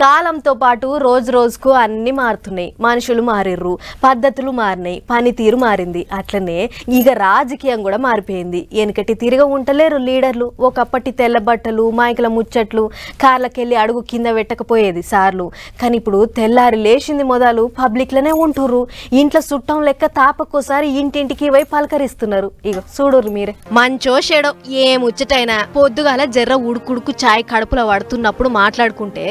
కాలంతో పాటు రోజు రోజుకు అన్ని మారుతున్నాయి. మనుషులు మారిర్రు, పద్ధతులు మారినాయి, పనితీరు మారింది. అట్లనే ఇక రాజకీయం కూడా మారిపోయింది. వెనకటి తిరిగి ఉంటలేరు లీడర్లు. ఒకప్పటి తెల్ల బట్టలు, మైకుల ముచ్చట్లు, కార్లకెళ్ళి అడుగు కింద పెట్టకపోయేది సార్లు. కానీ ఇప్పుడు తెల్లారి లేచింది మొదలు పబ్లిక్లోనే ఉంటుర్రు. ఇంట్లో చుట్టం లెక్క తాపకోసారి ఇంటింటికి పోయి పలకరిస్తున్నారు. ఇక చూడుర్రు మీరే. మంచో షేడో ఏ ముచ్చటైనా పొద్దుగాల జర్ర ఉడుకుడుకు చాయ్ కడుపులో పడుతున్నప్పుడు మాట్లాడుకుంటే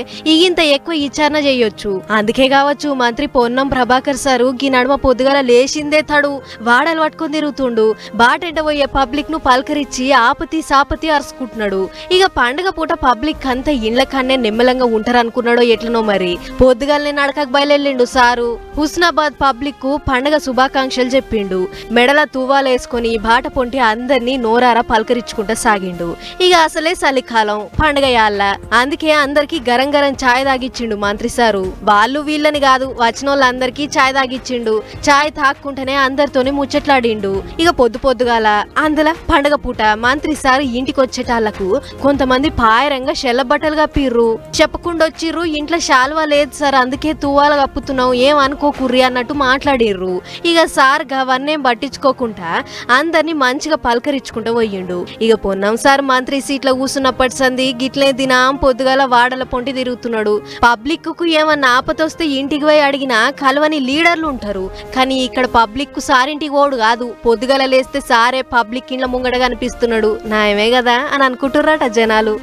ఇంత ఎక్కువ విచారణ చేయొచ్చు. అందుకే కావచ్చు మంత్రి పొన్నం ప్రభాకర్ సారు ఈ నడుమ పొద్దుగాల లేచిందే తడు వాడలు పట్టుకొని తిరుగుతుండు. బాటెంట పోయే పబ్లిక్ ను పలకరించి ఆపతి సాపతి అరుచుకుంటున్నాడు. ఇక పండుగ పూట పబ్లిక్ అంతా ఇండ్ల కన్నే నిమ్మలంగా ఉంటారనుకున్నాడో ఎట్లనో మరి. పొద్దుగాలనే నడకకు బయలుదేరిండు సారు. హుస్నాబాద్ పబ్లిక్ కు పండుగ శుభాకాంక్షలు చెప్పిండు. మెడల తువ్వాలేసుకొని బాట పొంటి అందరినీ నోరారా పలకరించుకుంటా సాగిండు. ఇక అసలే చలికాలం పండుగ యాళ్ళ. అందుకే అందరికి గరం గరం చాయ్ తాగిచ్చిండు మంత్రి సారు. వాళ్ళు వీళ్ళని కాదు, వచ్చిన వాళ్ళందరికీ చాయ్ తాగిచ్చిండు. చాయ్ తాక్కుంటేనే అందరితోనే ముచ్చట్లాడిండు. ఇక పొద్దుగాల అందులో పండుగ పూట మంత్రి సారు ఇంటికి వచ్చేటాళ్లకు కొంతమంది పాయరంగా షెల్ల బట్టలు కప్పిర్రు. చెప్పకుండా వచ్చిర్రు, ఇంట్లో శాల్వా లేదు సార్ అందుకే తువ్వాల కప్పుతున్నావు ఏం అనుకోకుర్రి అన్నట్టు మాట్లాడిర్రు. ఇక సార్ గవన్నేం పట్టించుకోకుండా అందరినీ మంచిగా పలకరించుకుంటూ పోయిండు. ఇక పొన్నం సార్ మంత్రి సీట్లో కూర్చున్నప్పటి సంది గిట్లే దినం పొద్దుగాల వాడల పొంటి తిరుగుతున్నాడు. పబ్లిక్ కు ఏమన్నా ఆపతొస్తే ఇంటికి పోయి అడిగినా కలవని లీడర్లు ఉంటారు. కానీ ఇక్కడ పబ్లిక్ కు సారింటికి ఓడు కాదు. పొద్దుగాల లేస్తే సారే పబ్లిక్ ఇండ్ల ముంగడ కనిపిస్తున్నాడు. నాయమే కదా అని అనుకుంటుర్రట జనాలు.